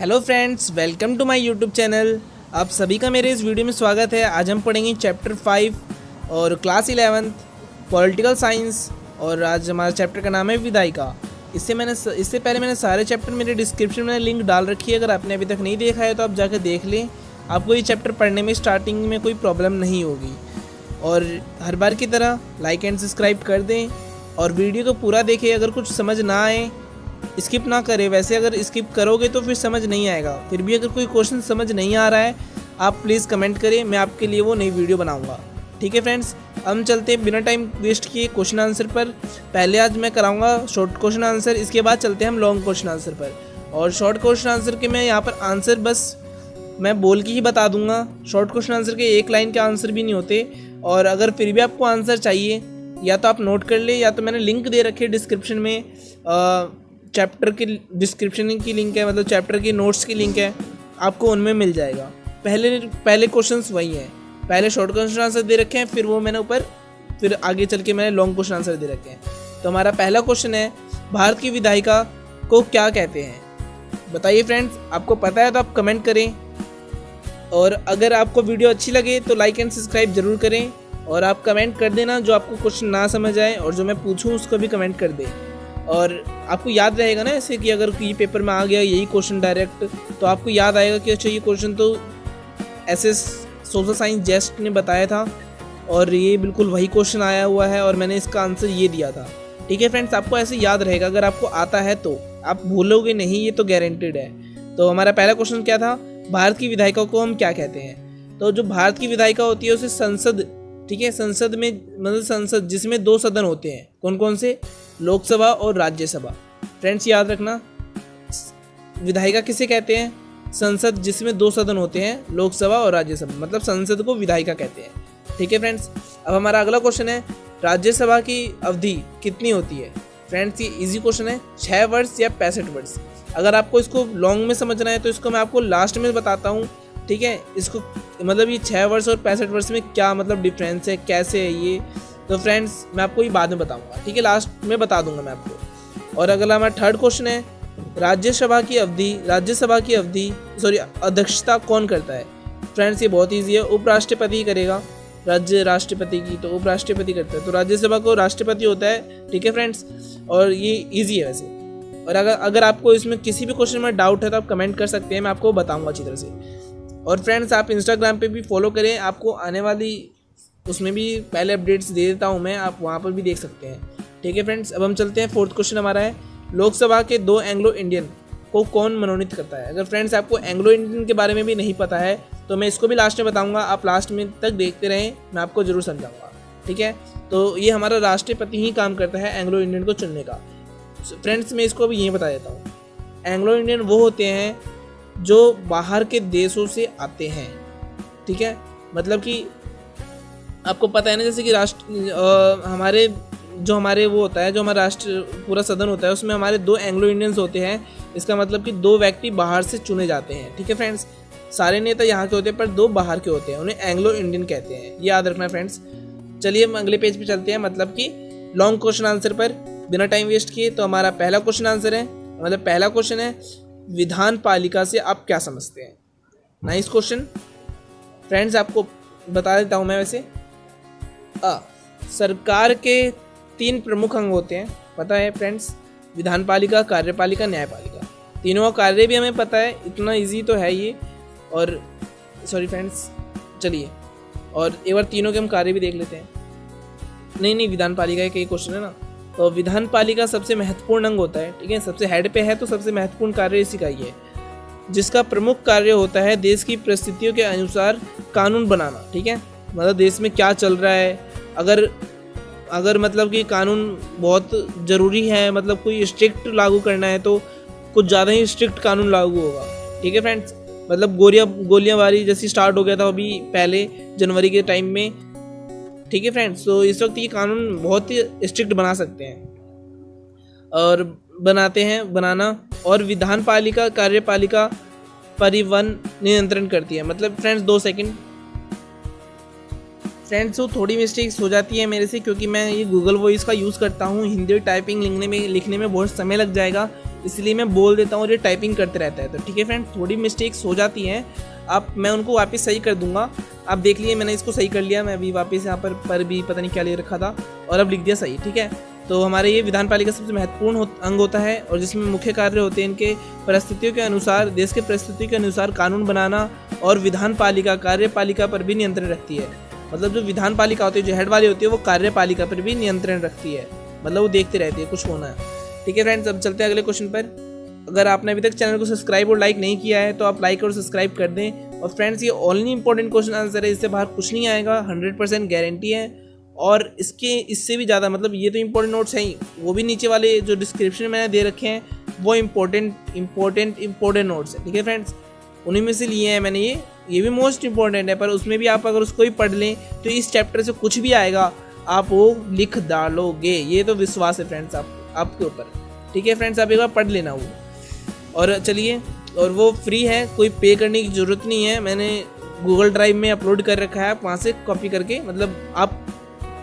Hello friends, welcome to my YouTube channel. आप सभी का मेरे इस वीडियो में स्वागत है। आज हम पढ़ेंगे चैप्टर 5 और क्लास 11 पॉलिटिकल साइंस। और आज हमारा चैप्टर का नाम है विधायिका। इससे पहले मैंने सारे चैप्टर मेरे डिस्क्रिप्शन में लिंक डाल रखी है। अगर आपने अभी तक नहीं देखा है तो आप जाकर देख लें। आपको ये चैप्टर पढ़ने में स्टार्टिंग में कोई प्रॉब्लम नहीं होगी। और हर बार की तरह लाइक एंड सब्सक्राइब कर दें और वीडियो को पूरा देखें। अगर कुछ समझ ना आए स्किप ना करें। वैसे अगर स्किप करोगे तो फिर समझ नहीं आएगा। फिर भी अगर कोई क्वेश्चन समझ नहीं आ रहा है आप प्लीज़ कमेंट करें, मैं आपके लिए वो नई वीडियो बनाऊंगा। ठीक है फ्रेंड्स, हम चलते हैं बिना टाइम वेस्ट किए क्वेश्चन आंसर पर। पहले आज मैं कराऊंगा शॉर्ट क्वेश्चन आंसर, इसके बाद चलते हैं हम लॉन्ग क्वेश्चन आंसर पर। और शॉर्ट क्वेश्चन आंसर के मैं यहाँ पर आंसर बस मैं बोल के ही बता दूंगा। शॉर्ट क्वेश्चन आंसर के एक लाइन के आंसर भी नहीं होते। और अगर फिर भी आपको आंसर चाहिए या तो आप नोट कर ले, या तो मैंने लिंक दे रखी है डिस्क्रिप्शन में। चैप्टर की डिस्क्रिप्शन की लिंक है, मतलब चैप्टर की नोट्स की लिंक है, आपको उनमें मिल जाएगा। पहले क्वेश्चंस वही हैं। पहले शॉर्ट क्वेश्चन आंसर दे रखे हैं, फिर वो मैंने ऊपर फिर आगे चल के मैंने लॉन्ग क्वेश्चन आंसर दे रखे हैं। तो हमारा पहला क्वेश्चन है, भारत की विधायिका को क्या कहते हैं? बताइए फ्रेंड्स, आपको पता है तो आप कमेंट करें। और अगर आपको वीडियो अच्छी लगे तो लाइक एंड सब्सक्राइब जरूर करें। और आप कमेंट कर देना जो आपको क्वेश्चन ना समझ आए, और जो मैं पूछूँ उसको भी कमेंट कर दें। और आपको याद रहेगा ना ऐसे कि अगर ये पेपर में आ गया यही क्वेश्चन डायरेक्ट, तो आपको याद आएगा कि अच्छा ये क्वेश्चन तो एसएस सोशल साइंस जेस्ट ने बताया था और ये बिल्कुल वही क्वेश्चन आया हुआ है और मैंने इसका आंसर ये दिया था। ठीक है फ्रेंड्स, आपको ऐसे याद रहेगा। अगर आपको आता है तो आप भूलोगे नहीं, ये तो गारंटेड है। तो हमारा पहला क्वेश्चन क्या था? भारत की विधायिका को हम क्या कहते हैं? तो जो भारत की विधायिका होती है उसे संसद, ठीक है, संसद में मतलब संसद जिसमें दो सदन होते हैं, कौन कौन से? लोकसभा और राज्यसभा। फ्रेंड्स याद रखना, विधायिका किसे कहते हैं? संसद जिसमें दो सदन होते हैं, लोकसभा और राज्यसभा, मतलब संसद को विधायिका कहते हैं। ठीक है फ्रेंड्स, अब हमारा अगला क्वेश्चन है, राज्यसभा की अवधि कितनी होती है? फ्रेंड्स ये इजी क्वेश्चन है, 6 वर्ष या 65 वर्ष। अगर आपको इसको लॉन्ग में समझना है तो इसको मैं आपको लास्ट में बताता हूँ। ठीक है, इसको मतलब ये 6 वर्ष और 65 वर्ष में क्या मतलब डिफरेंस है, कैसे है ये, तो फ्रेंड्स मैं आपको ये बाद में बताऊंगा। ठीक है, लास्ट में बता दूंगा मैं आपको। और अगला हमारा थर्ड क्वेश्चन है, राज्यसभा की अवधि अध्यक्षता कौन करता है? फ्रेंड्स ये बहुत इजी है, उपराष्ट्रपति करेगा। राष्ट्रपति की तो उपराष्ट्रपति करता है, तो राज्यसभा को राष्ट्रपति होता है। ठीक है फ्रेंड्स, और ये ईजी है वैसे। और अगर आपको इसमें किसी भी क्वेश्चन में डाउट है तो आप कमेंट कर सकते हैं, मैं आपको बताऊँगा अच्छी तरह से। और फ्रेंड्स आप इंस्टाग्राम पे भी फॉलो करें, आपको आने वाली उसमें भी पहले अपडेट्स दे देता हूँ मैं, आप वहाँ पर भी देख सकते हैं। ठीक है फ्रेंड्स, अब हम चलते हैं। फोर्थ क्वेश्चन हमारा है, लोकसभा के 2 एंग्लो इंडियन को कौन मनोनीत करता है? अगर फ्रेंड्स आपको एंग्लो इंडियन के बारे में भी नहीं पता है तो मैं इसको भी लास्ट में बताऊँगा, आप लास्ट में तक देखते रहें, मैं आपको ज़रूर समझाऊँगा। ठीक है, तो ये हमारा राष्ट्रपति ही काम करता है एंग्लो इंडियन को चुनने का। फ्रेंड्स मैं इसको भी यही बता देता हूँ, एंग्लो इंडियन वो होते हैं जो बाहर के देशों से आते हैं। ठीक है, मतलब कि आपको पता है ना, जैसे कि हमारे वो होता है, जो हमारा राष्ट्र पूरा सदन होता है, उसमें हमारे 2 एंग्लो इंडियंस होते हैं। इसका मतलब कि 2 व्यक्ति बाहर से चुने जाते हैं। ठीक है फ्रेंड्स, सारे नेता यहाँ के होते हैं पर 2 बाहर के होते हैं, उन्हें एंग्लो इंडियन कहते हैं, ये याद रखना फ्रेंड्स। चलिए हम अगले पेज पे चलते हैं, मतलब कि लॉन्ग क्वेश्चन आंसर पर बिना टाइम वेस्ट किए। तो हमारा पहला क्वेश्चन आंसर है, मतलब पहला क्वेश्चन है, विधान पालिका से आप क्या समझते हैं? नाइस क्वेश्चन फ्रेंड्स, आपको बता देता हूँ मैं। वैसे सरकार के 3 प्रमुख अंग होते हैं, पता है फ्रेंड्स, विधान पालिका, कार्यपालिका, न्यायपालिका। तीनों का कार्य भी हमें पता है, इतना इजी तो है ये। और सॉरी फ्रेंड्स, चलिए और एक बार तीनों के हम कार्य भी देख लेते हैं। नहीं, विधान पालिका का क्वेश्चन है ना। तो विधान पालिका सबसे महत्वपूर्ण अंग होता है। ठीक है, सबसे हेड पे है तो सबसे महत्वपूर्ण कार्य इसी का ही है, जिसका प्रमुख कार्य होता है देश की परिस्थितियों के अनुसार कानून बनाना। ठीक है, मतलब देश में क्या चल रहा है, अगर मतलब कि कानून बहुत ज़रूरी है, मतलब कोई स्ट्रिक्ट लागू करना है तो कुछ ज़्यादा ही स्ट्रिक्ट कानून लागू होगा। ठीक है फ्रेंड्स, मतलब गोलियांबारी जैसी स्टार्ट हो गया था अभी पहले जनवरी के टाइम में। ठीक है फ्रेंड्स, तो इस वक्त ये कानून बहुत ही स्ट्रिक्ट बना सकते हैं और बनाना। और विधान पालिका, कार्यपालिका परिवहन नियंत्रण करती है। मतलब फ्रेंड्स 2 सेकंड फ्रेंड्स, वो थोड़ी मिस्टेक्स हो जाती है मेरे से, क्योंकि मैं ये गूगल वॉइस का यूज़ करता हूँ। हिंदी टाइपिंग लिखने में बहुत समय लग जाएगा, इसलिए मैं बोल देता हूँ और ये टाइपिंग करते रहता है। तो ठीक है फ्रेंड्स, थोड़ी मिस्टेक्स हो जाती हैं, मैं उनको वापस सही कर दूंगा। आप देख लिए मैंने इसको सही कर लिया, मैं अभी वापस यहाँ पर भी पता नहीं क्या ले रखा था और अब लिख दिया सही। ठीक है, तो हमारे ये विधान पालिका सबसे महत्वपूर्ण अंग होता है और जिसमें मुख्य कार्य होते हैं इनके परिस्थितियों के अनुसार, देश के परिस्थितियों के अनुसार कानून बनाना, और विधान पालिका कार्यपालिका पर भी नियंत्रण रखती है। मतलब जो विधान पालिका होती है, जो हेड वाली होती है, वो कार्यपालिका पर भी नियंत्रण रखती है, मतलब वो देखते रहती है कुछ होना है। ठीक है फ्रेंड्स, अब चलते हैं अगले क्वेश्चन पर। अगर आपने अभी तक चैनल को सब्सक्राइब और लाइक नहीं किया है तो आप लाइक और सब्सक्राइब कर दें। और फ्रेंड्स, ये ओनली इंपॉर्टेंट क्वेश्चन आंसर है, इससे बाहर कुछ नहीं आएगा, 100% गारंटी है। और इससे भी ज़्यादा, मतलब ये तो इंपॉर्टेंट नोट्स हैं ही, वो भी नीचे वाले जो डिस्क्रिप्शन में मैंने दे रखे हैं वो इंपॉर्टेंट नोट्स हैं। ठीक है फ्रेंड्स, उन्हीं में से लिए हैं मैंने, ये भी मोस्ट इंपॉर्टेंट है, पर उसमें भी आप अगर उसको भी पढ़ लें तो इस चैप्टर से कुछ भी आएगा आप वो लिख डालोगे, ये तो विश्वास है फ्रेंड्स आपके ऊपर। ठीक है फ्रेंड्स, आप एक बार पढ़ लेना वो। और चलिए, और वो फ्री है, कोई पे करने की ज़रूरत नहीं है, मैंने गूगल ड्राइव में अपलोड कर रखा है, आप वहाँ से कॉपी करके मतलब आप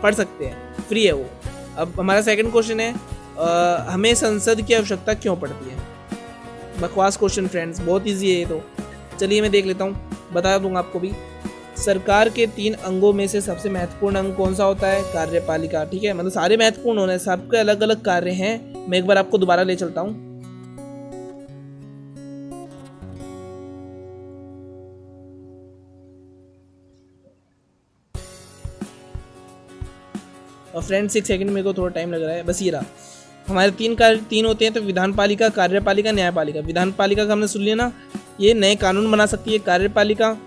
पढ़ सकते हैं, फ्री है वो। अब हमारा सेकंड क्वेश्चन है, हमें संसद की आवश्यकता क्यों पड़ती है? बकवास क्वेश्चन फ्रेंड्स, बहुत ईजी है ये तो। चलिए मैं देख लेता हूँ, बता दूंगा आपको भी। सरकार के 3 अंगों में से सबसे महत्वपूर्ण अंग कौन सा होता है? कार्यपालिका। ठीक है, मतलब सारे महत्वपूर्ण होने, सबके अलग अलग कार्य हैं। मैं एक बार आपको दोबारा ले चलता हूँ। और फ्रेंड्स, 1 सेकंड, मेरे को थोड़ा टाइम लग रहा है, बस ये रहा। हमारे 3 होते हैं, तो विधान पालिका, कार्यपालिका, न्यायपालिका। विधान पालिका का हमने सुन लिया ना, ये नए कानून बना सकती है। कार्यपालिका,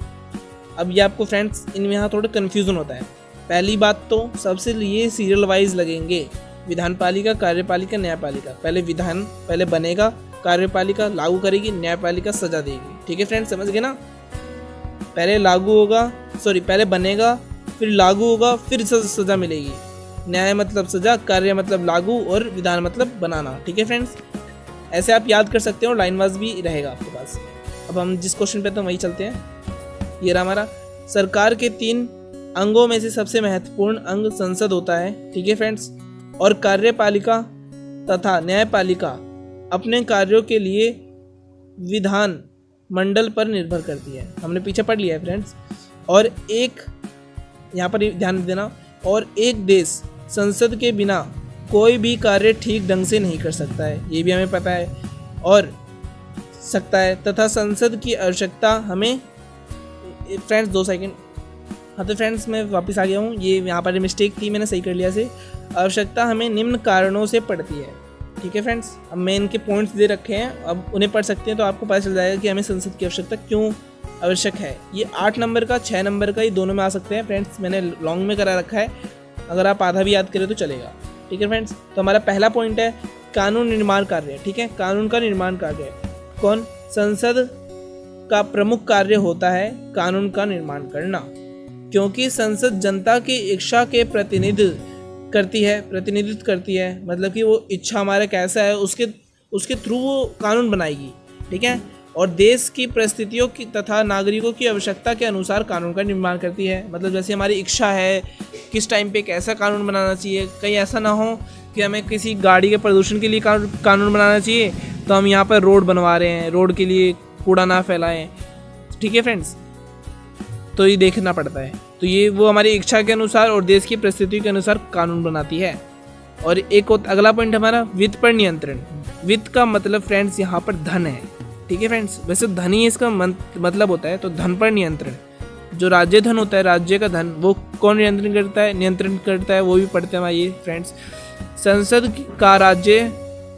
अब ये आपको फ्रेंड्स इनमें यहाँ थोड़ा कन्फ्यूज़न होता है। पहली बात तो सबसे ये सीरियल वाइज लगेंगे, विधान पालिका, कार्यपालिका, न्यायपालिका। पहले बनेगा, कार्यपालिका लागू करेगी, न्यायपालिका सजा देगी। ठीक है फ्रेंड्स, समझ गए ना? पहले बनेगा, फिर लागू होगा, फिर सजा मिलेगी। न्याय मतलब सजा, कार्य मतलब लागू, और विधान मतलब बनाना। ठीक है फ्रेंड्स, ऐसे आप याद कर सकते हो, लाइन वाइज भी रहेगा आपके पास। अब हम जिस क्वेश्चन पे तो वही चलते हैं। ये रहा हमारा, सरकार के 3 अंगों में से सबसे महत्वपूर्ण अंग संसद होता है। ठीक है फ्रेंड्स, और कार्यपालिका तथा न्यायपालिका अपने कार्यों के लिए विधान मंडल पर निर्भर करती है। हमने पीछे पढ़ लिया है फ्रेंड्स। और एक यहाँ पर ध्यान देना, और एक देश संसद के बिना कोई भी कार्य ठीक ढंग से नहीं कर सकता है, ये भी हमें पता है, और सकता है, तथा संसद की आवश्यकता हमें, फ्रेंड्स 2 सेकंड, हाँ तो फ्रेंड्स मैं वापस आ गया हूँ, ये यहाँ पर मिस्टेक थी, मैंने सही कर लिया से। आवश्यकता हमें निम्न कारणों से पड़ती है। ठीक है फ्रेंड्स, अब मैं इनके पॉइंट्स दे रखे हैं, अब उन्हें पढ़ सकते हैं तो आपको पता चल जाएगा कि हमें संसद की आवश्यकता क्यों आवश्यक है। ये 8 नंबर का, 6 नंबर का, ये दोनों में आ सकते हैं फ्रेंड्स, मैंने लॉन्ग में करा रखा है, अगर आप आधा भी याद करें तो चलेगा। ठीक है फ्रेंड्स, तो हमारा पहला पॉइंट है कानून निर्माण कार्य। ठीक है, कानून का निर्माण कार्य कौन? संसद का प्रमुख कार्य होता है कानून का निर्माण करना, क्योंकि संसद जनता की इच्छा के प्रतिनिधित्व करती है, मतलब कि वो इच्छा हमारा कैसा है उसके थ्रू वो कानून बनाएगी। ठीक है, और देश की परिस्थितियों की तथा नागरिकों की आवश्यकता के अनुसार कानून का निर्माण करती है। मतलब जैसे हमारी इच्छा है किस टाइम पे कैसा कानून बनाना चाहिए, कहीं ऐसा ना हो कि हमें किसी गाड़ी के प्रदूषण के लिए कानून बनाना चाहिए तो हम यहाँ पर रोड बनवा रहे हैं, रोड के लिए कूड़ा ना फैलाएं। ठीक है फ्रेंड्स, तो ये देखना पड़ता है, तो ये वो हमारी इच्छा के अनुसार और देश की परिस्थितियों के अनुसार कानून बनाती है। और एक अगला पॉइंट हमारा वित्त पर नियंत्रण। वित्त का मतलब फ्रेंड्स यहाँ पर धन है। ठीक है फ्रेंड्स, वैसे धन ही इसका मतलब होता है, तो धन पर नियंत्रण। जो राज्य धन होता है, राज्य का धन, वो कौन नियंत्रण करता है वो भी पढ़ते हैं ये फ्रेंड्स। संसद का राज्य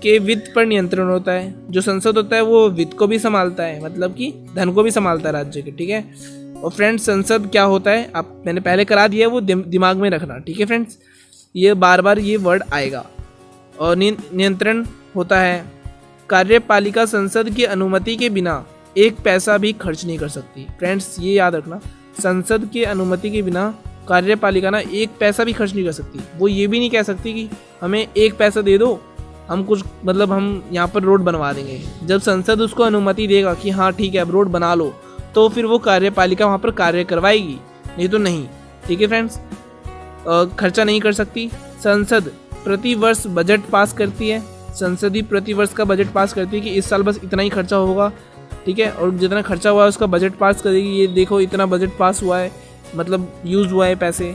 के वित्त पर नियंत्रण होता है। जो संसद होता है वो वित्त को भी संभालता है, मतलब कि धन को भी संभालता है राज्य के। ठीक है, और फ्रेंड्स संसद क्या होता है मैंने पहले करा दिया है, वो दिमाग में रखना। ठीक है फ्रेंड्स, ये बार बार ये वर्ड आएगा। और नियंत्रण होता है, कार्यपालिका संसद की अनुमति के बिना 1 पैसा भी खर्च नहीं कर सकती। फ्रेंड्स ये याद रखना, संसद की अनुमति के बिना कार्यपालिका ना 1 पैसा भी खर्च नहीं कर सकती। वो ये भी नहीं कह सकती कि हमें 1 पैसा दे दो, हम कुछ मतलब हम यहाँ पर रोड बनवा देंगे। जब संसद उसको अनुमति देगा कि हाँ ठीक है अब रोड बना लो, तो फिर वो कार्यपालिका वहाँ पर कार्य करवाएगी, नहीं तो नहीं। ठीक है फ्रेंड्स, खर्चा नहीं कर सकती। संसद प्रति वर्ष बजट पास करती है। संसद ही प्रतिवर्ष का बजट पास करती है कि इस साल बस इतना ही खर्चा होगा, ठीक है, और जितना खर्चा हुआ है उसका बजट पास करेगी, ये देखो इतना बजट पास हुआ है, मतलब यूज़ हुआ है पैसे।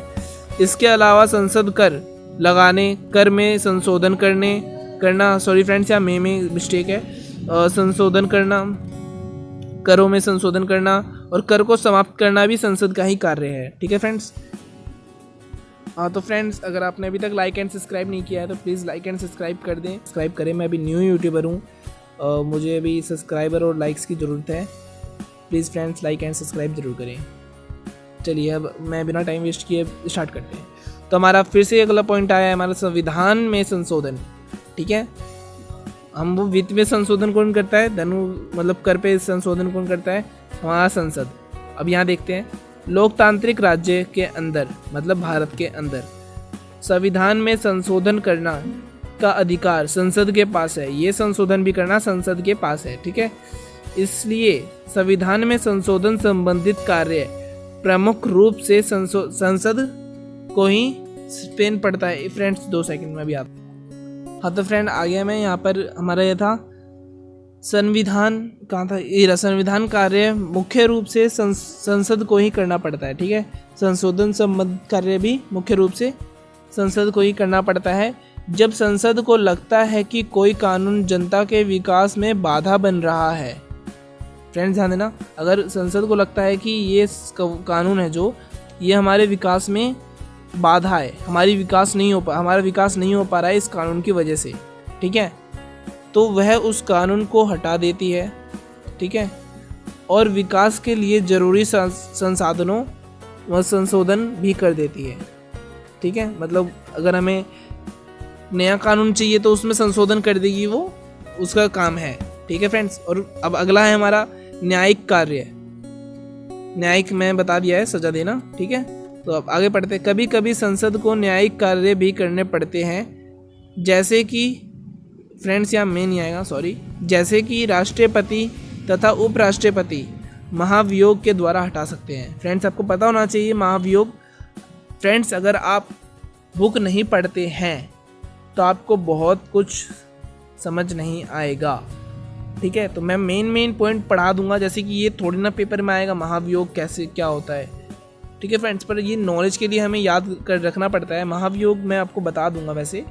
इसके अलावा संसद कर लगाने, कर में संशोधन करना सॉरी फ्रेंड्स, यहाँ में मिस्टेक है, संशोधन करना, करों में संशोधन करना और कर को समाप्त करना भी संसद का ही कार्य है, ठीक है फ्रेंड्स। हाँ तो फ्रेंड्स, अगर आपने अभी तक लाइक एंड सब्सक्राइब नहीं किया है तो प्लीज़ लाइक एंड सब्सक्राइब कर दें, सब्सक्राइब करें। मैं अभी न्यू यूट्यूबर हूँ, मुझे अभी सब्सक्राइबर और लाइक्स की ज़रूरत है। Please friends like and subscribe ज़रूर करें। चलिए अब मैं बिना टाइम वेस्ट किए स्टार्ट करते हैं। तो हमारा फिर से अगला पॉइंट आया है हमारा संविधान में संशोधन, ठीक है। हम वो वित्त में संशोधन कौन करता है, धनु मतलब कर पे संशोधन कौन करता है, हमारा संसद। अब यहाँ देखते हैं, लोकतांत्रिक राज्य के अंदर मतलब भारत के अंदर संविधान में संशोधन करना का अधिकार संसद के पास है। ये संशोधन भी करना संसद के पास है, ठीक है। इसलिए संविधान में संशोधन संबंधित कार्य प्रमुख रूप से संसद को ही पेन पड़ता है। फ्रेंड्स 2 सेकंड में भी आता। हाँ तो फ्रेंड आ गया मैं, यहाँ पर हमारा यह था संविधान कहाँ था, ये संविधान कार्य मुख्य रूप से संसद को ही करना पड़ता है, ठीक है। संशोधन संबंधित कार्य भी मुख्य रूप से संसद को ही करना पड़ता है जब संसद को लगता है कि कोई कानून जनता के विकास में बाधा बन रहा है। फ्रेंड्स ध्यान देना, अगर संसद को लगता है कि ये कानून है जो ये हमारे विकास में बाधा है, हमारा विकास नहीं हो पा रहा है इस कानून की वजह से, ठीक है, तो वह उस कानून को हटा देती है, ठीक है, और विकास के लिए जरूरी संसाधनों व संशोधन भी कर देती है, ठीक है। मतलब अगर हमें नया कानून चाहिए तो उसमें संशोधन कर देगी, वो उसका काम है, ठीक है फ्रेंड्स। और अब अगला है हमारा न्यायिक कार्य। न्यायिक मैं बता दिया है, सजा देना, ठीक है। तो अब आगे पढ़ते हैं। कभी कभी संसद को न्यायिक कार्य भी करने पड़ते हैं, जैसे कि फ्रेंड्स यहाँ में नहीं आएगा सॉरी, जैसे कि राष्ट्रपति तथा उपराष्ट्रपति महाभियोग के द्वारा हटा सकते हैं। फ्रेंड्स आपको पता होना चाहिए महाभियोग। फ्रेंड्स अगर आप बुक नहीं पढ़ते हैं तो आपको बहुत कुछ समझ नहीं आएगा, ठीक है। तो मैं मेन पॉइंट पढ़ा दूंगा, जैसे कि ये थोड़ी ना पेपर में आएगा महाभियोग कैसे क्या होता है, ठीक है फ्रेंड्स। पर ये नॉलेज के लिए हमें याद कर रखना पड़ता है। महाभियोग मैं आपको बता दूंगा। वैसे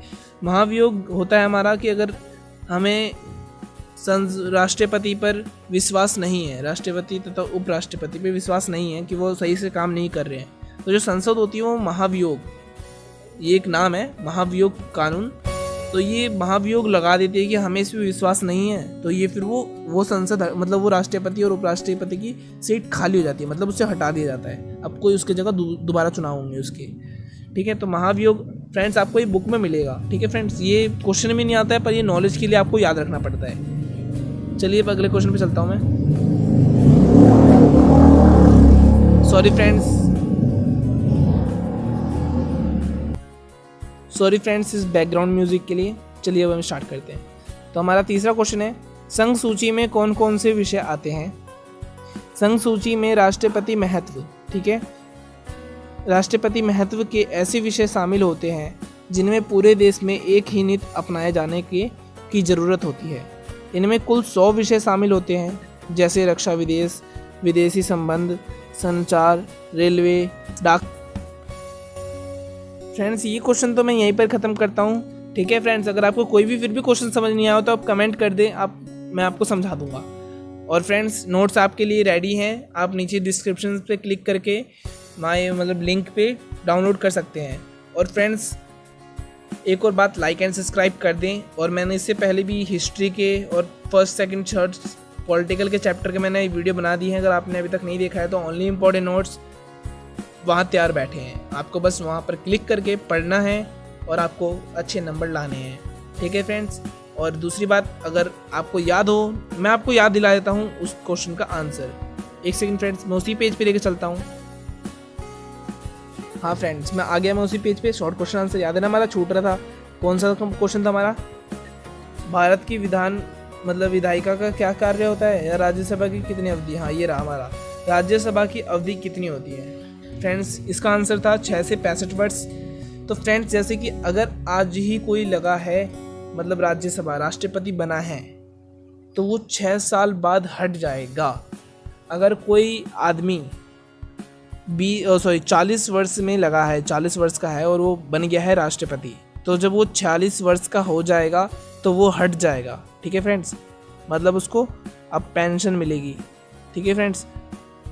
महाभियोग होता है हमारा कि अगर हमें राष्ट्रपति पर विश्वास नहीं है, राष्ट्रपति तथा उपराष्ट्रपति पर विश्वास नहीं है कि वो सही से काम नहीं कर रहे हैं, तो जो संसद होती है वो महाभियोग, ये एक नाम है महाभियोग कानून, तो ये महाभियोग लगा देती है कि हमें इस पर विश्वास नहीं है, तो ये फिर वो संसद मतलब वो राष्ट्रपति और उपराष्ट्रपति की सीट खाली हो जाती है, मतलब उससे हटा दिया जाता है। अब कोई उसके जगह दोबारा चुनाव होंगे उसके, ठीक है। तो महाभियोग फ्रेंड्स आपको ये बुक में मिलेगा, ठीक है फ्रेंड्स। ये क्वेश्चन में नहीं आता है पर ये नॉलेज के लिए आपको याद रखना पड़ता है। चलिए अब अगले क्वेश्चन पे चलता हूँ मैं। सॉरी फ्रेंड्स इस बैकग्राउंड म्यूजिक के लिए। चलिए अब हम स्टार्ट करते हैं। तो हमारा तीसरा क्वेश्चन है, संघ सूची में कौन कौन से विषय आते हैं। संघ सूची में राष्ट्रपति महत्व, ठीक है, राष्ट्रपति महत्व के ऐसे विषय शामिल होते हैं जिनमें पूरे देश में एक ही नीति अपनाए जाने की ज़रूरत होती है। इनमें कुल 100 विषय शामिल होते हैं, जैसे रक्षा, विदेश, विदेशी संबंध, संचार, रेलवे, डाक। फ्रेंड्स ये क्वेश्चन तो मैं यहीं पर ख़त्म करता हूँ, ठीक है फ्रेंड्स। अगर आपको कोई भी फिर भी क्वेश्चन समझ नहीं आया तो आप कमेंट कर दें, मैं आपको समझा दूंगा। और फ्रेंड्स नोट्स आपके लिए रेडी हैं, आप नीचे डिस्क्रिप्शन पे क्लिक करके मतलब लिंक पे डाउनलोड कर सकते हैं। और फ्रेंड्स एक और बात, लाइक एंड सब्सक्राइब कर दें। और मैंने इससे पहले भी हिस्ट्री के और फर्स्ट सेकंड थर्ड पॉलिटिकल के चैप्टर के मैंने वीडियो बना दी है, अगर आपने अभी तक नहीं देखा है तो ओनली इम्पॉर्टेंट नोट्स वहाँ तैयार बैठे हैं, आपको बस वहाँ पर क्लिक करके पढ़ना है और आपको अच्छे नंबर लाने हैं, ठीक है फ्रेंड्स। और दूसरी बात, अगर आपको याद हो मैं आपको याद दिला देता हूँ उस क्वेश्चन का आंसर। एक सेकंड फ्रेंड्स, मैं उसी पेज पे लेके चलता हूँ। हाँ फ्रेंड्स मैं आ गया, मैं उसी पेज पे। शॉर्ट क्वेश्चन आंसर याद है ना हमारा, छूट रहा था। कौन सा क्वेश्चन था हमारा, भारत की विधायिका का क्या कार्य होता है, या राज्यसभा की कितनी अवधि। हाँ ये रहा हमारा, राज्यसभा की अवधि कितनी होती है। फ्रेंड्स इसका आंसर था 6 से 65 वर्ष। तो फ्रेंड्स जैसे कि अगर आज ही कोई लगा है मतलब राज्यसभा राष्ट्रपति बना है तो वो 6 साल बाद हट जाएगा। अगर कोई आदमी 40 वर्ष में लगा है, 40 वर्ष का है और वो बन गया है राष्ट्रपति, तो जब वो 46 वर्ष का हो जाएगा तो वो हट जाएगा। ठीक है फ्रेंड्स, मतलब उसको अब पेंशन मिलेगी। ठीक है फ्रेंड्स,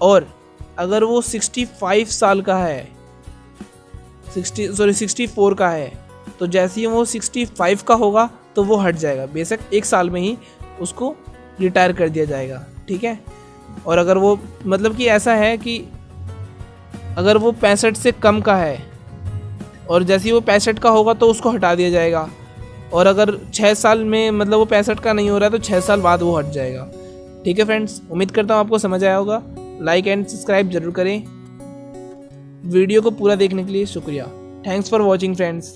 और अगर वो 65 साल का है 64 का है तो जैसे ही वो 65 का होगा तो वो हट जाएगा। बेशक 1 साल में ही उसको रिटायर कर दिया जाएगा। ठीक है, और अगर वो मतलब कि ऐसा है कि अगर वो 65 से कम का है और जैसे ही वो 65 का होगा तो उसको हटा दिया जाएगा, और अगर 6 साल में मतलब वो 65 का नहीं हो रहा है तो 6 साल बाद वो हट जाएगा। ठीक है फ्रेंड्स, उम्मीद करता हूँ आपको समझ आया होगा। लाइक एंड सब्सक्राइब जरूर करें। वीडियो को पूरा देखने के लिए शुक्रिया। Thanks for watching friends.